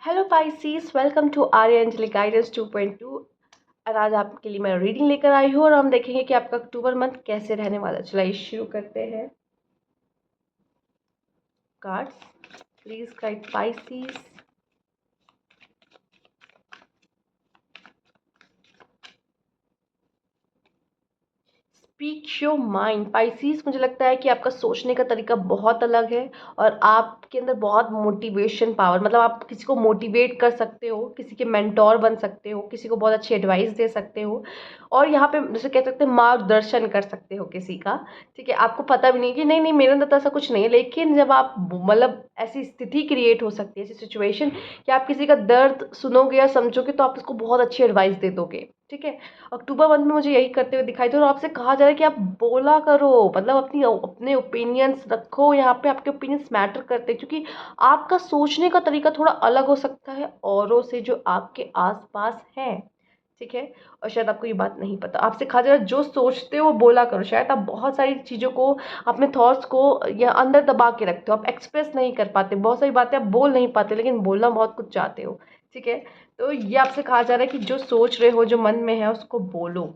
Hello Pisces, welcome to Arya Anjali guidance 2.2। और आज आपके लिए मैं रीडिंग लेकर आई हूँ और हम देखेंगे कि आपका अक्टूबर मंथ कैसे रहने वाला है। चलिए शुरू करते हैं। Cards please guide Pisces. Speak your mind Pisces. मुझे लगता है कि आपका सोचने का तरीका बहुत अलग है और आपके अंदर बहुत मोटिवेशन पावर, मतलब आप किसी को मोटिवेट कर सकते हो, किसी के मेंटोर बन सकते हो, किसी को बहुत अच्छी एडवाइस दे सकते हो और यहाँ पे जैसे कह सकते हैं मार्गदर्शन कर सकते हो किसी का। ठीक है, आपको पता भी नहीं कि नहीं नहीं मेरे अंदर तो ऐसा कुछ नहीं है, लेकिन जब आप मतलब ऐसी स्थिति क्रिएट हो सकती है, ऐसी सिचुएशन कि आप किसी का दर्द सुनोगे या समझोगे तो आप उसको बहुत अच्छी एडवाइस दे दोगे। ठीक है, अक्टूबर मंथ में मुझे यही करते हुए दिखाई दे और आपसे कहा जा रहा है कि आप बोला करो, मतलब अपनी अपने ओपिनियंस रखो। यहाँ पे आपके ओपिनियंस मैटर करते हैं क्योंकि आपका सोचने का तरीका थोड़ा अलग हो सकता है औरों से जो आपके आसपास हैं। ठीक है, और शायद आपको ये बात नहीं पता। आपसे कहा जा रहा है जो सोचते हो वो बोला करो। शायद आप बहुत सारी चीज़ों को, अपने थॉट्स को या अंदर दबा के रखते हो, आप एक्सप्रेस नहीं कर पाते, बहुत सारी बातें आप बोल नहीं पाते, लेकिन बोलना बहुत कुछ चाहते हो। ठीक है, तो ये आपसे कहा जा रहा है कि जो सोच रहे हो, जो मन में है, उसको बोलो।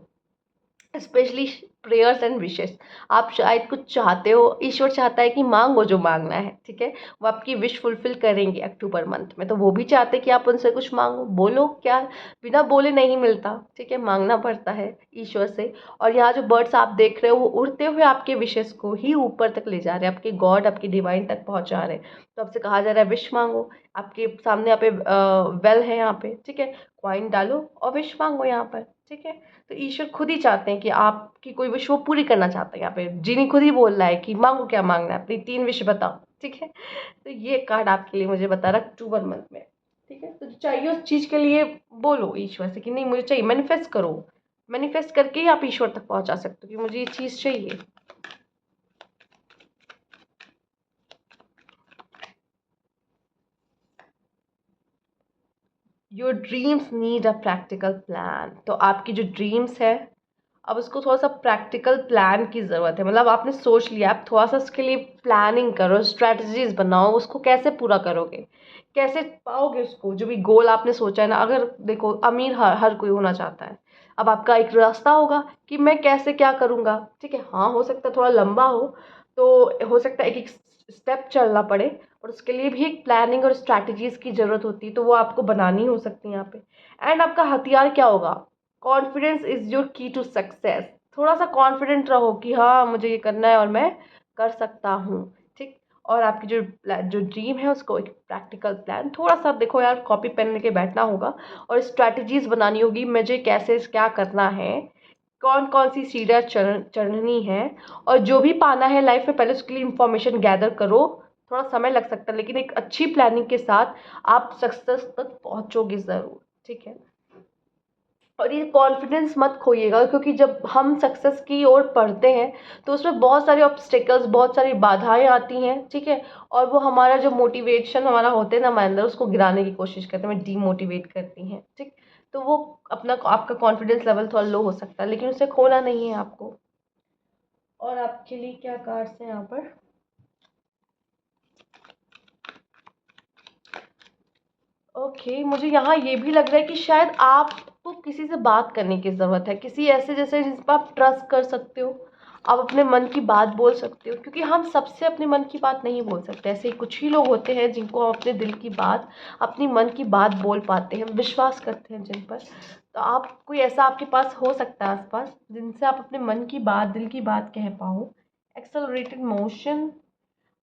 Specially prayers and wishes. आप शायद कुछ चाहते हो, ईश्वर चाहता है कि मांगो जो मांगना है। ठीक है, वो आपकी विश फुलफिल करेंगे अक्टूबर मंथ में। तो वो भी चाहते हैं कि आप उनसे कुछ मांगो, बोलो। क्या बिना बोले नहीं मिलता। ठीक है, मांगना पड़ता है ईश्वर से। और यहाँ जो बर्ड्स आप देख रहे हो वो उड़ते हुए आपके विशेस को ही ऊपर तक ले जा रहे हैं, आपके गॉड, आपकी डिवाइन तक पहुंचा रहे हैं। तो आपसे कहा जा रहा है विश मांगो। आपके सामने यहाँ पे वेल है, यहाँ पे ठीक है, कॉइन डालो और विश मांगो यहाँ पर। ठीक है, तो ईश्वर खुद ही चाहते हैं कि आपकी कोई विश वो पूरी करना चाहते हैं। यहाँ पे जिनी खुद ही बोल रहा है कि मांगो, क्या मांगना है, अपनी 3 विश बताओ। ठीक है, तो ये कार्ड आपके लिए मुझे बता रहा है अक्टूबर मंथ में। ठीक है, तो जो चाहिए उस चीज़ के लिए बोलो ईश्वर से कि नहीं मुझे चाहिए, मैनिफेस्ट करो। मैनिफेस्ट करके ही आप ईश्वर तक पहुंचा सकते हो कि मुझे ये चीज़ चाहिए। Your dreams need a practical plan. तो आपकी जो ड्रीम्स है, अब उसको थोड़ा सा प्रैक्टिकल प्लान की ज़रूरत है। मतलब आपने सोच लिया, आप थोड़ा सा उसके लिए प्लानिंग करो, स्ट्रैटेजीज बनाओ, उसको कैसे पूरा करोगे, कैसे पाओगे उसको। जो भी गोल आपने सोचा है ना, अगर देखो अमीर हर कोई होना चाहता है। अब आपका एक रास्ता होगा कि मैं कैसे क्या करूँगा। ठीक है, हाँ हो सकता है थोड़ा लंबा हो, तो हो सकता है एक एक स्टेप चलना पड़े, और उसके लिए भी एक प्लानिंग और स्ट्रैटेजीज की ज़रूरत होती है, तो वो आपको बनानी हो सकती है यहाँ पे। एंड आपका हथियार क्या होगा? कॉन्फिडेंस इज योर की टू सक्सेस। थोड़ा सा कॉन्फिडेंट रहो कि हाँ मुझे ये करना है और मैं कर सकता हूँ। ठीक, और आपकी जो जो ड्रीम है उसको एक प्रैक्टिकल प्लान, थोड़ा सा देखो यार, कॉपी पेन लेके बैठना होगा और स्ट्रैटेजीज बनानी होगी, मुझे कैसे क्या करना है, कौन कौन सी सीढ़ियाँ चढ़नी है, और जो भी पाना है लाइफ में पहले उसके लिए इंफॉर्मेशन गैदर करो। थोड़ा समय लग सकता है, लेकिन एक अच्छी प्लानिंग के साथ आप सक्सेस तक पहुंचोगे ज़रूर। ठीक है, और ये कॉन्फिडेंस मत खोइएगा, क्योंकि जब हम सक्सेस की ओर बढ़ते हैं तो उसमें बहुत सारे ऑब्स्टिकल्स, बहुत सारी बाधाएं आती हैं। ठीक है, और वो हमारा जो मोटिवेशन हमारा होते हैं ना हमारे अंदर, उसको गिराने की कोशिश करते हैं, डीमोटिवेट करती हैं। ठीक, तो वो अपना आपका कॉन्फिडेंस लेवल थोड़ा लो हो सकता है, लेकिन उसे खोना नहीं है आपको। और आपके लिए क्या कार्ड्स हैं यहाँ पर? ओके, मुझे यहाँ ये भी लग रहा है कि शायद आपको किसी से बात करने की ज़रूरत है, किसी ऐसे जैसे जिस पर आप ट्रस्ट कर सकते हो, आप अपने मन की बात बोल सकते हो। क्योंकि हम सबसे अपने मन की बात नहीं बोल सकते, ऐसे ही कुछ ही लोग होते हैं जिनको हम अपने दिल की बात, अपनी मन की बात बोल पाते हैं, विश्वास करते हैं जिन पर। तो आप कोई ऐसा आपके पास हो सकता है आसपास जिनसे आप अपने मन की बात, दिल की बात कह पाओ। Accelerated motion.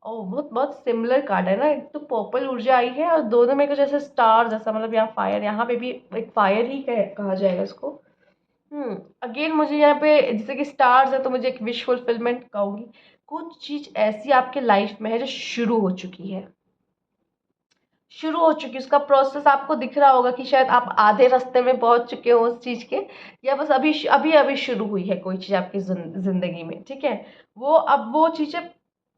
ओह, बहुत बहुत सिमिलर कार्ड है ना, एक तो पर्पल ऊर्जा आई है और दोनों में कुछ ऐसे स्टार जैसा, मतलब यहाँ फायर, यहाँ पे भी एक फायर ही कहा जाएगा इसको। अगेन मुझे यहाँ पे जैसे कि स्टार्स है तो मुझे एक विश फुलफिलमेंट कहूँगी। कुछ चीज़ ऐसी आपके लाइफ में है जो शुरू हो चुकी है, शुरू हो चुकी है, उसका प्रोसेस आपको दिख रहा होगा कि शायद आप आधे रास्ते में पहुंच चुके हो उस चीज़ के, या बस अभी अभी अभी शुरू हुई है कोई चीज़ आपकी ज़िंदगी में। ठीक है, वो अब वो चीज़ें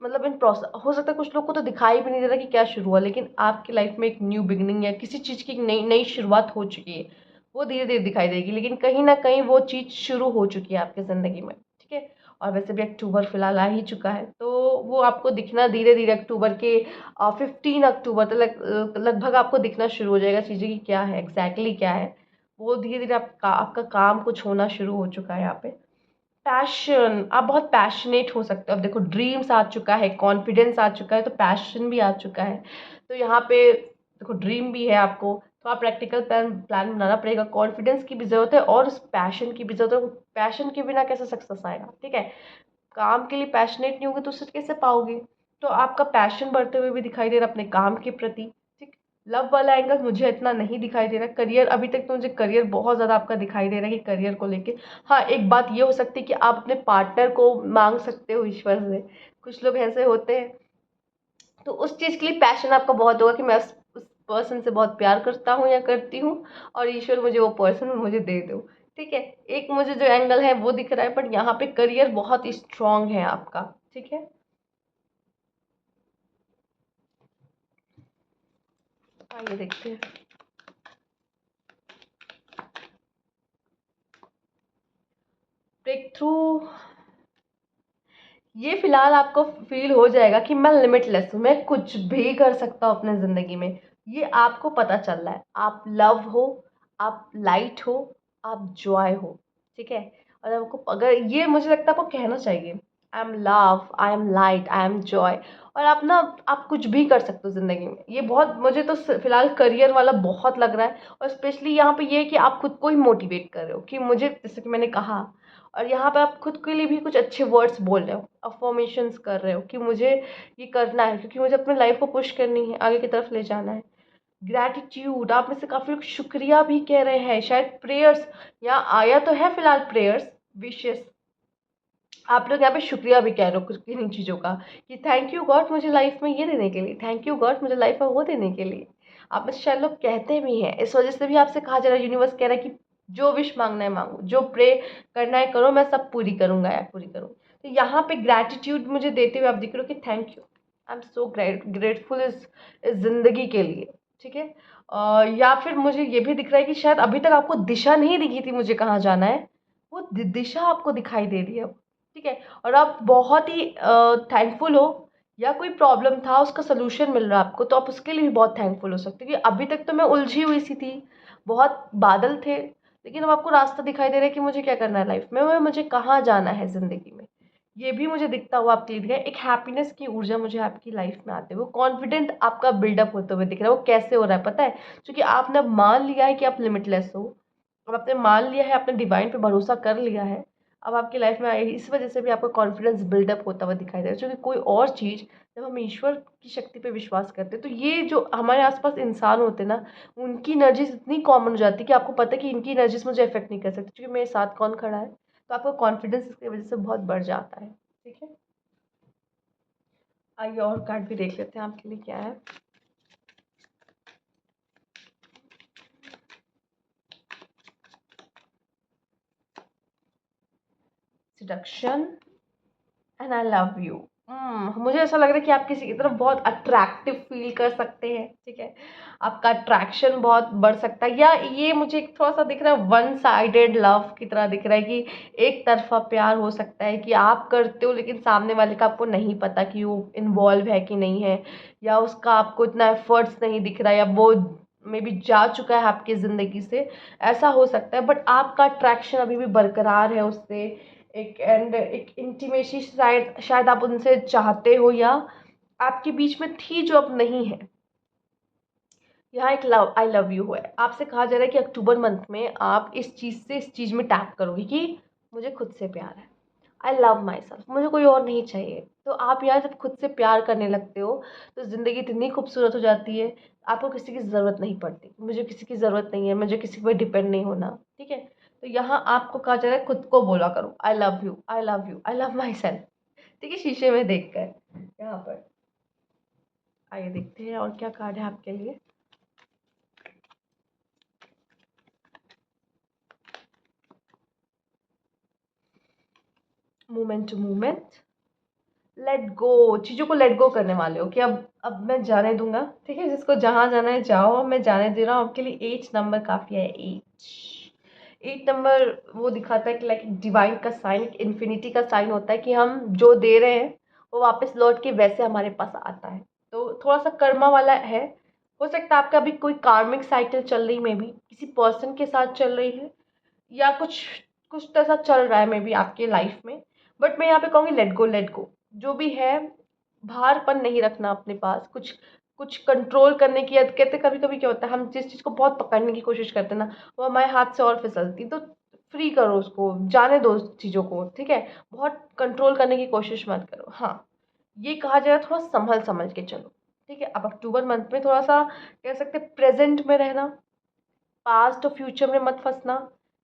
मतलब इन प्रोसेस, हो सकता है कुछ लोग को तो दिखाई भी नहीं दे रहा कि क्या शुरू हुआ, लेकिन आपकी लाइफ में एक न्यू बिगनिंग या किसी चीज़ की एक नई नई शुरुआत हो चुकी है। वो धीरे धीरे दिखाई देगी, लेकिन कहीं ना कहीं वो चीज़ शुरू हो चुकी है आपकी ज़िंदगी में। ठीक है, और वैसे भी अक्टूबर फिलहाल आ ही चुका है, तो वो आपको दिखना धीरे धीरे अक्टूबर के 15 अक्टूबर तक लगभग आपको दिखना शुरू हो जाएगा चीज़ें कि क्या है एग्जैक्टली क्या है। वो धीरे धीरे आपका काम कुछ होना शुरू हो चुका है यहाँ पे। पैशन, आप बहुत पैशनेट हो सकते हो। अब देखो ड्रीम्स आ चुका है, कॉन्फिडेंस आ चुका है, तो पैशन भी आ चुका है। तो यहाँ पे देखो ड्रीम भी है आपको, तो आप प्रैक्टिकल प्लान प्लान बनाना पड़ेगा। कॉन्फिडेंस की भी ज़रूरत है और उस पैशन की भी ज़रूरत है। पैशन के बिना कैसे सक्सेस आएगा, ठीक है। काम के लिए पैशनेट नहीं होगे तो उसे कैसे पाओगे। तो आपका पैशन बढ़ते हुए भी दिखाई दे रहा है अपने काम के प्रति, ठीक। लव वाला एंगल मुझे इतना नहीं दिखाई दे रहा। करियर, अभी तक तो मुझे करियर बहुत ज़्यादा आपका दिखाई दे रहा है कि करियर को लेके। हाँ, एक बात ये हो सकती है कि आप अपने पार्टनर को मांग सकते हो ईश्वर से। कुछ लोग ऐसे होते हैं, तो उस चीज़ के लिए पैशन आपका बहुत होगा कि मैं उस पर्सन से बहुत प्यार करता हूँ या करती हूँ, और ईश्वर मुझे वो पर्सन मुझे दे दो, ठीक है। एक मुझे जो एंगल है वो दिख रहा है, बट यहाँ पे करियर बहुत स्ट्रांग है आपका, ठीक है। आइए देखते हैं। ब्रेक थ्रू, ये फिलहाल आपको फील हो जाएगा कि मैं लिमिटलेस हूँ, मैं कुछ भी कर सकता हूँ अपने ज़िंदगी में। ये आपको पता चल रहा है। आप लव हो, आप लाइट हो, आप जॉय हो, ठीक है। और आपको अगर ये, मुझे लगता है आपको कहना चाहिए I am love, I am light, I am Joy. और आप ना, आप कुछ भी कर सकते हो ज़िंदगी में। ये बहुत, मुझे तो फिलहाल करियर वाला बहुत लग रहा है। और स्पेशली यहाँ पे ये है कि आप खुद को ही मोटिवेट कर रहे हो कि मुझे, जैसे कि मैंने कहा, और यहाँ पे आप खुद के लिए भी कुछ अच्छे वर्ड्स बोल रहे हो, अफर्मेशंस कर रहे हो कि मुझे ये करना है, क्योंकि मुझे अपने लाइफ को पुश करनी है, आगे की तरफ ले जाना है। ग्रैटिट्यूड, आप में से काफ़ी लोग शुक्रिया भी कह रहे हैं, शायद प्रेयर्स यहाँ आया तो है फिलहाल, प्रेयर्स, विशेस। आप लोग यहाँ पे शुक्रिया भी कह रहे हो कुछ किन्हीं चीज़ों का, कि थैंक यू गॉड मुझे लाइफ में ये देने के लिए, थैंक यू गॉड मुझे लाइफ में वो देने के लिए। आप में से शायद लोग कहते भी हैं, इस वजह से भी आपसे कहा जा रहा है, यूनिवर्स कह रहा है कि जो विश मांगना है मांगो, जो प्रे करना है करो, मैं सब पूरी करूँगा या पूरी करूँ। तो यहाँ पे ग्रैटिट्यूड मुझे देते हुए आप दिख रहे हो कि thank you, I am so grateful इस ज़िंदगी के लिए, ठीक है। या फिर मुझे ये भी दिख रहा है कि शायद अभी तक आपको दिशा नहीं दिखी थी मुझे कहाँ जाना है, वो दिशा आपको दिखाई दे रही है अब, ठीक है। और आप बहुत ही थैंकफुल हो, या कोई प्रॉब्लम था उसका सोल्यूशन मिल रहा है आपको, तो आप उसके लिए भी बहुत थैंकफुल हो सकते हो कि अभी तक तो मैं उलझी हुई सी थी, बहुत बादल थे, लेकिन अब आपको रास्ता दिखाई दे रहा है कि मुझे क्या करना है लाइफ में, मुझे कहाँ जाना है ज़िंदगी में। ये भी मुझे दिखता हुआ आपके लिए दिखा है। एक हैप्पीनेस की ऊर्जा मुझे आपकी लाइफ में आते हुए, कॉन्फिडेंट आपका बिल्डअप होते हुए दिख रहा है। वो कैसे हो रहा है पता है, क्योंकि आपने अब मान लिया है कि आप लिमिटलेस हो। अब आपने मान लिया है, आपने डिवाइन पे भरोसा कर लिया है। अब आपकी लाइफ में आई, इस वजह से भी आपका कॉन्फिडेंस बिल्डअप होता हुआ दिखाई दे रहा है। क्योंकि कोई और चीज़, जब हम ईश्वर की शक्ति पे विश्वास करते हैं, तो ये जो हमारे आसपास इंसान होते हैं ना, उनकी एनर्जीज इतनी कॉमन हो जाती है कि आपको पता है कि इनकी एनर्जीज मुझे अफेक्ट नहीं कर सकती, क्योंकि मेरे साथ कौन खड़ा है। तो आपका कॉन्फिडेंस इसकी वजह से बहुत बढ़ जाता है, ठीक है। आइए और कार्ड भी देख लेते हैं आपके लिए क्या है। Seduction and I love you. मुझे ऐसा लग रहा है कि आप किसी की तरफ बहुत अट्रैक्टिव फील कर सकते हैं, ठीक है। आपका अट्रैक्शन बहुत बढ़ सकता है, या ये मुझे एक थोड़ा सा दिख रहा है वन साइडेड लव की तरह दिख रहा है कि एक तरफा प्यार हो सकता है, कि आप करते हो लेकिन सामने वाले का आपको नहीं पता कि वो इन्वॉल्व है कि नहीं है, या उसका आपको इतना एफर्ट्स नहीं दिख रहा है, या वो मे बी जा चुका है आपकी ज़िंदगी से, ऐसा हो सकता है। बट आपका अट्रैक्शन अभी भी बरकरार है उससे, एक इंटीमेसी शायद शायद आप उनसे चाहते हो, या आपके बीच में थी जो अब नहीं है। यहाँ एक लव, आई लव यू है। आपसे कहा जा रहा है कि अक्टूबर मंथ में आप इस चीज़ से इस चीज़ में टैप करोगे कि मुझे खुद से प्यार है, आई लव माई सेल्फ, मुझे कोई और नहीं चाहिए। तो आप यार जब खुद से प्यार करने लगते हो, तो ज़िंदगी इतनी खूबसूरत हो जाती है, आपको किसी की ज़रूरत नहीं पड़ती। मुझे किसी की ज़रूरत नहीं है, मुझे किसी पर डिपेंड नहीं होना, ठीक है। तो यहाँ आपको कहा जा रहा है खुद को बोला करो I love you, I love you, I love my self, ठीक है, शीशे में देख कर यहाँ पर। आइए देखते हैं और क्या कार्ड है आपके लिए। Movement to movement, let go, चीज़ों को लेट गो करने वाले हो कि अब मैं जाने दूंगा, ठीक है। जिसको जहाँ जाना है जाओ, अब मैं जाने दे रहा हूँ। आपके लिए एज नंबर काफ़ी है, एज 8 नंबर वो दिखाता है कि लाइक डिवाइन का साइन, इन्फिनिटी का साइन होता है कि हम जो दे रहे हैं वो वापस लौट के वैसे हमारे पास आता है। तो थोड़ा सा कर्मा वाला है। हो सकता है आपका अभी कोई कार्मिक साइकिल चल रही, में भी किसी पर्सन के साथ चल रही है, या कुछ कुछ तो ऐसा चल रहा है मे बी आपके लाइफ में। बट मैं यहाँ पे कहूँगी लेट गो, लेट गो। जो भी है, भारपन नहीं रखना अपने पास। कुछ कुछ कंट्रोल करने की कहते, कभी कभी क्या होता है, हम जिस चीज़ को बहुत पकड़ने की कोशिश करते हैं ना, वो हमारे हाथ से और फिसलती। तो फ्री करो उसको, जाने दो उस चीज़ों को, ठीक है। बहुत कंट्रोल करने की कोशिश मत करो। हाँ, ये कहा जाए थोड़ा संभल समझ के चलो, ठीक है। अब अक्टूबर मंथ में थोड़ा सा कह सकते प्रेजेंट में रहना, पास्ट और फ्यूचर में मत फंसना,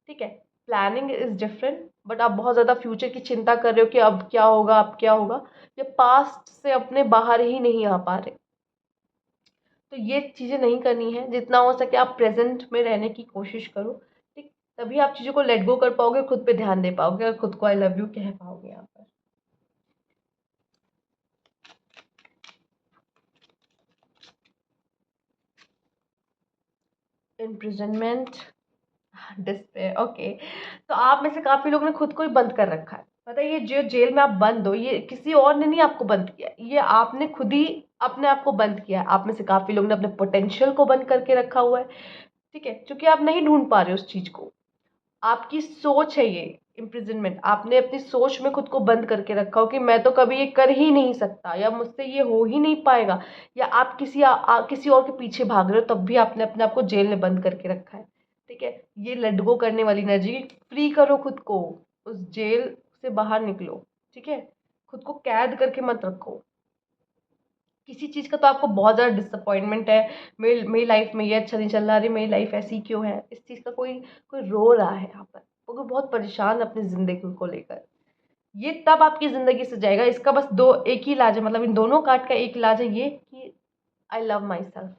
ठीक है। प्लानिंग इज डिफरेंट, बट आप बहुत ज़्यादा फ्यूचर की चिंता कर रहे हो कि अब क्या होगा, अब क्या होगा, ये पास्ट से अपने बाहर ही नहीं आ पा रहे। तो ये चीज़ें नहीं करनी है। जितना हो सके आप प्रेजेंट में रहने की कोशिश करो, ठीक। तभी आप चीज़ों को लेट गो कर पाओगे, खुद पे ध्यान दे पाओगे और खुद को आई लव यू कह पाओगे यहाँ पर। Imprisonment, despair, okay. तो आप में से काफ़ी लोगों ने खुद को ही बंद कर रखा है। पता है, ये जो जेल में आप बंद हो, ये किसी और ने नहीं आपको बंद किया, ये आपने खुद ही अपने आप को बंद किया है। आप में से काफ़ी लोगों ने अपने पोटेंशियल को बंद करके रखा हुआ है, ठीक है, क्योंकि आप नहीं ढूंढ पा रहे हो उस चीज़ को। आपकी सोच है ये इम्प्रिजनमेंट। आपने अपनी सोच में खुद को बंद करके रखा हो कि मैं तो कभी ये कर ही नहीं सकता, या मुझसे ये हो ही नहीं पाएगा, या आप किसी और के पीछे भाग रहे हो, तब भी आपने अपने आप को जेल में बंद करके रखा है, ठीक है। ये लेट गो करने वाली एनर्जी, फ्री करो खुद को, उस जेल से बाहर निकलो, ठीक है। खुद को कैद करके मत रखो। किसी चीज़ का तो आपको बहुत ज़्यादा डिसअपॉइंटमेंट है, मेरी लाइफ में ये अच्छा नहीं चल रहा, अरे मेरी लाइफ ऐसी क्यों है, इस चीज़ का कोई कोई रो रहा है यहाँ पर, वो कोई बहुत परेशान है अपनी ज़िंदगी को लेकर। ये तब आपकी ज़िंदगी से जाएगा। इसका बस दो एक ही इलाज है, मतलब इन दोनों कार्ड का एक इलाज है, ये कि आई लव माई सेल्फ,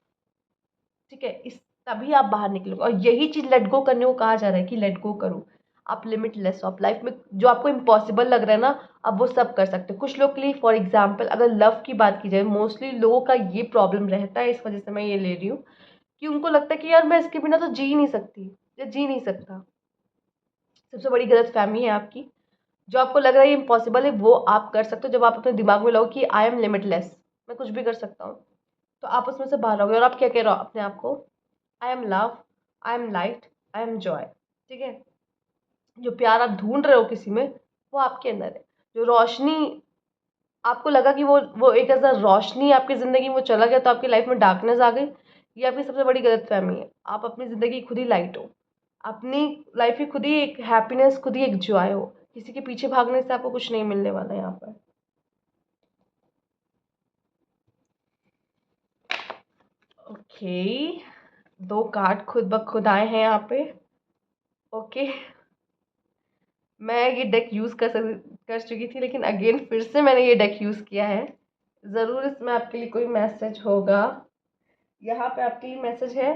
ठीक है। इस तभी आप बाहर निकलोगे, और यही चीज़ लेट गो करने को कहा जा रहा है कि लेट गो करो। आप लिमिटलेस हो, आप लाइफ में जो आपको इम्पॉसिबल लग रहा है ना, अब वो सब कर सकते हो। कुछ लोग के लिए, फॉर एग्जाम्पल अगर लव की बात की जाए, मोस्टली लोगों का ये प्रॉब्लम रहता है, इस वजह से मैं ये ले रही हूँ कि उनको लगता है कि यार मैं इसके बिना तो जी ही नहीं सकती, या जी नहीं सकता। सबसे बड़ी गलत फहमी है आपकी। जो आपको लग रहा है ये इम्पॉसिबल है, वो आप कर सकते हो जब आप अपने दिमाग में लो कि आई एम लिमिटलेस, मैं कुछ भी कर सकता हूँ। तो आप उसमें से बाहर आओगे, और आप क्या कह रहे हो अपने आप को, I am love, I am light, I am Joy, ठीक है। जो प्यार आप ढूंढ रहे हो किसी में, वो आपके अंदर है। जो रोशनी आपको लगा कि वो एक ऐसा रोशनी आपकी ज़िंदगी में वो चला गया तो आपकी लाइफ में डार्कनेस आ गई, ये आपकी सबसे बड़ी गलतफहमी है। आप अपनी ज़िंदगी खुद ही लाइट हो, अपनी लाइफ की खुद ही एक हैप्पीनेस, खुद ही एक जॉय हो। किसी के पीछे भागने से आपको कुछ नहीं मिलने वाला है यहाँ पर। ओके, दो कार्ड खुद ब खुद आए हैं यहाँ पे। ओके, मैं ये डेक यूज़ कर चुकी थी, लेकिन अगेन फिर से मैंने ये डेक यूज़ किया है। ज़रूर इसमें आपके लिए कोई मैसेज होगा। यहाँ पे आपके लिए मैसेज है,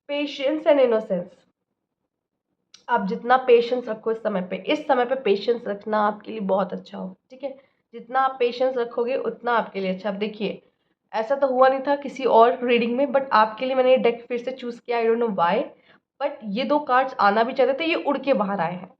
पेशेंस एंड इनोसेंस। आप जितना पेशेंस रखो इस समय पे पेशेंस रखना आपके लिए बहुत अच्छा हो, ठीक है। जितना आप पेशेंस रखोगे उतना आपके लिए अच्छा। अब देखिए, ऐसा तो हुआ नहीं था किसी और रीडिंग में, बट आपके लिए मैंने ये डेक फिर से चूज़ किया, I don't know why. But ये दो कार्ड्स आना भी चाहते थे, ये उड़ के बाहर आए हैं।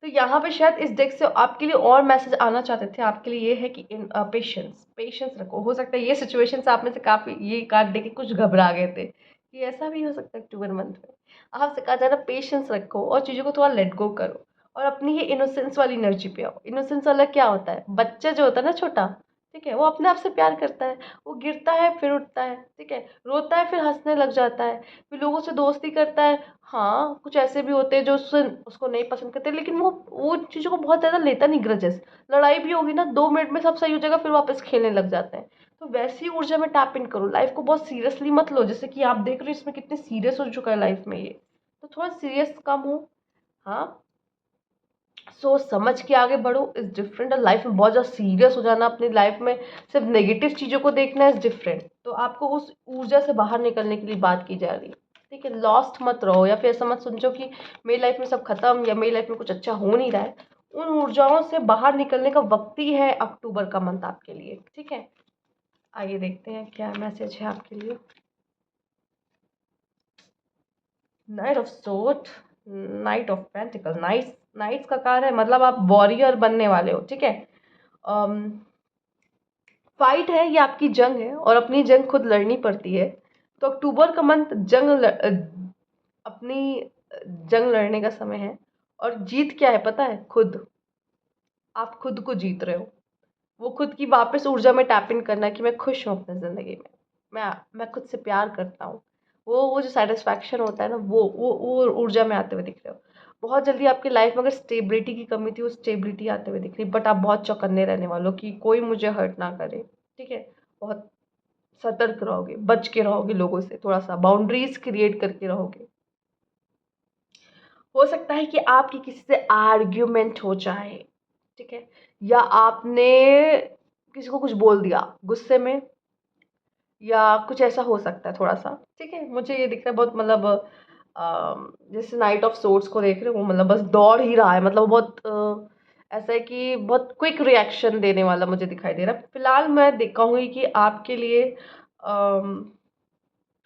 तो यहाँ पे शायद इस डेक से आपके लिए और मैसेज आना चाहते थे। आपके लिए ये है कि पेशेंस, पेशेंस रखो। हो सकता है ये सिचुएशन से आप में से काफ़ी ये कार्ड देख के कुछ घबरा गए थे कि ऐसा भी हो सकता है अक्टूबर मंथ में। आपसे कहा जा रहा है पेशेंस रखो और चीज़ों को थोड़ा लेट गो करो, और अपनी ये इनोसेंस वाली एनर्जी पे आओ। इनोसेंस वाला क्या होता है, बच्चा जो होता है ना छोटा, ठीक है, वो अपने आप से प्यार करता है। वो गिरता है फिर उठता है, ठीक है, रोता है फिर हंसने लग जाता है, फिर लोगों से दोस्ती करता है। हाँ, कुछ ऐसे भी होते हैं जो उसको नहीं पसंद करते, लेकिन वो चीज़ों को बहुत ज़्यादा लेता नहीं ग्रजेस। लड़ाई भी होगी ना, 2 मिनट में सब सही हो जाएगा, फिर वापस खेलने लग जाते हैं। तो वैसी ऊर्जा में टैप इन करो। लाइफ को बहुत सीरियसली मत लो, जैसे कि आप देख रहे हो इसमें कितने सीरियस हो चुका है लाइफ में ये। तो थोड़ा सीरियस कम हो। हाँ, सोच समझ के आगे बढ़ो इज़ डिफरेंट। और लाइफ में बहुत ज़्यादा सीरियस हो जाना, अपनी लाइफ में सिर्फ नेगेटिव चीज़ों को देखना इज़ डिफरेंट। तो आपको उस ऊर्जा से बाहर निकलने के लिए बात की जा रही है, ठीक है। लॉस्ट मत रहो, या फिर ऐसा मत समझो कि मेरी लाइफ में सब खत्म, या मेरी लाइफ में कुछ अच्छा हो नहीं रहा है। उन ऊर्जाओं से बाहर निकलने का वक्त ही है अक्टूबर का मंथ आपके लिए, ठीक है। आइए देखते हैं क्या मैसेज है आपके लिए। Knight of sword, knight of pentacle, knights का कार्ड है, मतलब आप वॉरियर बनने वाले हो, ठीक है। फाइट है, ये आपकी जंग है और अपनी जंग खुद लड़नी पड़ती है। तो अक्टूबर का मंथ अपनी जंग लड़ने का समय है। और जीत क्या है पता है? खुद। आप खुद को जीत रहे हो। वो खुद की वापस ऊर्जा में टैप इन करना कि मैं खुश हूँ अपनी ज़िंदगी में। मैं खुद से प्यार करता हूँ। वो जो सैटिस्फैक्शन होता है ना, वो ऊर्जा में आते हुए दिख रहे हो। बहुत जल्दी आपकी लाइफ में अगर स्टेबिलिटी की कमी थी, वो स्टेबिलिटी आते हुए दिख रही है। बट आप बहुत चौकन्ने रहने वालों कि कोई मुझे हर्ट ना करे, ठीक है। बहुत सतर्क रहोगे, बच के रहोगे लोगों से, थोड़ा सा बाउंड्रीज क्रिएट करके रहोगे। हो सकता है कि आपकी किसी से आर्ग्यूमेंट हो जाए, ठीक है, या आपने किसी को कुछ बोल दिया गुस्से में, या कुछ ऐसा हो सकता है थोड़ा सा, ठीक है। मुझे ये दिख रहा है बहुत, मतलब जैसे नाइट ऑफ सोर्ड्स को देख रहे हो, मतलब बस दौड़ ही रहा है, मतलब बहुत ऐसा है कि बहुत क्विक रिएक्शन देने वाला मुझे दिखाई दे रहा है। फिलहाल मैं कहूँगी कि आपके लिए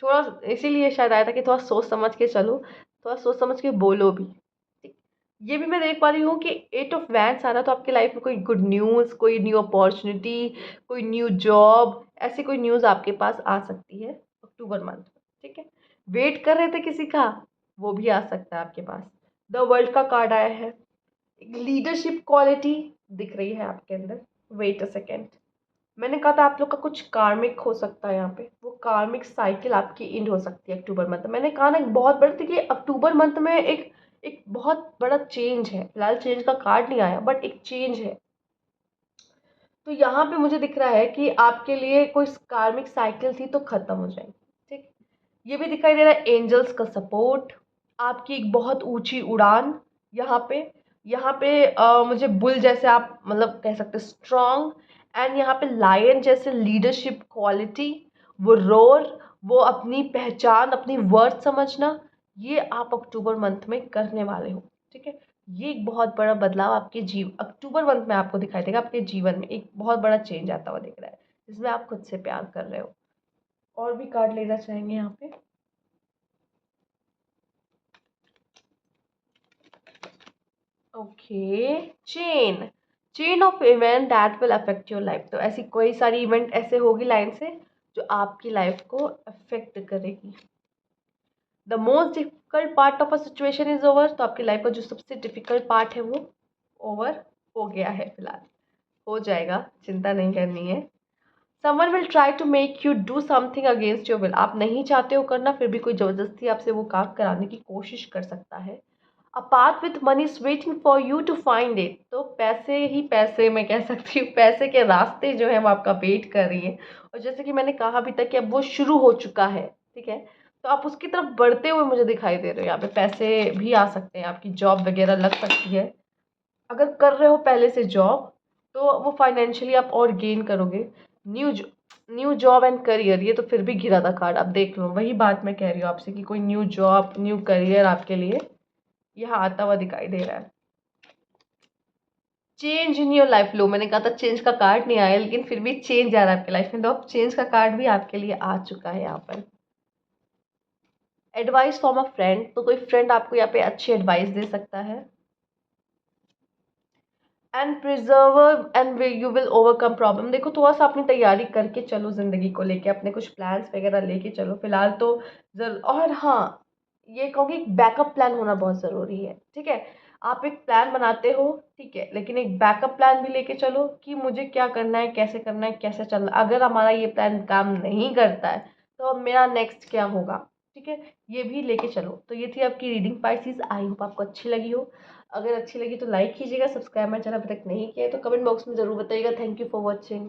थोड़ा, इसीलिए शायद आया था कि थोड़ा सोच समझ के चलो, थोड़ा सोच समझ के बोलो भी, ठीक। ये भी मैं देख पा रही हूँ कि एट ऑफ वैंड्स आ रहा है, तो आपकी लाइफ में कोई गुड न्यूज़, कोई न्यू अपॉर्चुनिटी, कोई न्यू जॉब, ऐसी कोई न्यूज़ आपके पास आ सकती है अक्टूबर मंथ में, ठीक है। वेट कर रहे थे किसी का, वो भी आ सकता है आपके पास। द वर्ल्ड का कार्ड आया है। एक लीडरशिप क्वालिटी दिख रही है आपके अंदर। वेट अ सेकेंड, मैंने कहा था आप लोग का कुछ कार्मिक हो सकता है यहाँ पे, वो कार्मिक साइकिल आपकी एंड हो सकती है अक्टूबर मंथ में। मैंने कहा ना, एक बहुत बड़ी थी कि अक्टूबर मंथ में एक एक बहुत बड़ा चेंज है। फिलहाल चेंज का कार्ड नहीं आया, बट एक चेंज है। तो यहाँ पे मुझे दिख रहा है कि आपके लिए कोई कार्मिक साइकिल थी तो खत्म हो जाएगी, ठीक। ये भी दिखाई दे रहा है एंजल्स का सपोर्ट, आपकी एक बहुत ऊंची उड़ान यहाँ पे। यहाँ पे मुझे बुल जैसे आप मतलब कह सकते स्ट्रॉन्ग, एंड यहाँ पे लायन जैसे लीडरशिप क्वालिटी, वो रोर, वो अपनी पहचान, अपनी वर्थ समझना, ये आप अक्टूबर मंथ में करने वाले हो, ठीक है। ये एक बहुत बड़ा बदलाव आपके अक्टूबर मंथ में आपको दिखाई देगा। आपके जीवन में एक बहुत बड़ा चेंज आता हुआ दिख रहा है, जिसमें आप खुद से प्यार कर रहे हो। और भी कार्ड लेना चाहेंगे यहाँ पे? Okay, chain, chain of event that will affect your life. तो ऐसी कोई सारी इवेंट ऐसे होगी लाइन से जो आपकी लाइफ को अफेक्ट करेगी। The most difficult part of a situation is over. तो आपकी लाइफ का जो सबसे डिफिकल्ट पार्ट है वो ओवर हो गया है फिलहाल, हो जाएगा, चिंता नहीं करनी है। Someone will try to make you do something against your will. आप नहीं चाहते हो करना, फिर भी कोई ज़बरदस्ती आपसे वो काम कराने की कोशिश कर सकता है। A path with money is waiting for you to find it. तो पैसे ही पैसे, मैं कह सकती हूँ पैसे के रास्ते जो है वो आपका वेट कर रही है। और जैसे कि मैंने कहा अभी तक कि अब वो शुरू हो चुका है, ठीक है। तो आप उसकी तरफ बढ़ते हुए मुझे दिखाई दे रहे हो। यहाँ पे पैसे भी आ सकते हैं, आपकी जॉब वगैरह लग सकती है। अगर कर रहे हो पहले से जॉब, तो वो फाइनेंशियली आप और गेन करोगे। New new job and career, ये तो फिर भी घिरा था कार्ड, आप देख लो। वही बात मैं कह रही हूँ आपसे कि कोई न्यू जॉब, न्यू करियर आपके लिए यहाँ आता हुआ दिखाई दे रहा है। चेंज इन योर लाइफ, लो मैंने कहा था चेंज का कार्ड नहीं आया, लेकिन फिर भी चेंज आ रहा है आपकी लाइफ में। तो अब चेंज का कार्ड भी आपके लिए आ चुका है यहाँ पर। एडवाइस फ्रॉम अ फ्रेंड, तो कोई फ्रेंड आपको यहाँ पे अच्छी एडवाइस दे सकता है। And preserve and you will overcome problem. देखो थोड़ा सा अपनी तैयारी करके चलो, ज़िंदगी को लेके अपने कुछ प्लान्स वगैरह लेके चलो फिलहाल तो। और हाँ, ये कहूँगी बैकअप प्लान होना बहुत ज़रूरी है, ठीक है। आप एक प्लान बनाते हो, ठीक है, लेकिन एक बैकअप प्लान भी लेके चलो कि मुझे क्या करना है, कैसे करना है, कैसे चलना। अगर हमारा ये प्लान काम नहीं करता है तो अब मेरा नेक्स्ट क्या होगा, ठीक है। ये भी लेके चलो। तो ये थी आपकी रीडिंग पाइसेस। आई होप आपको अच्छी लगी हो। अगर अच्छी लगी तो लाइक कीजिएगा, सब्सक्राइब मेरे चैनल अभी तक नहीं किया है तो कमेंट बॉक्स में ज़रूर बताइएगा। Thank you for watching.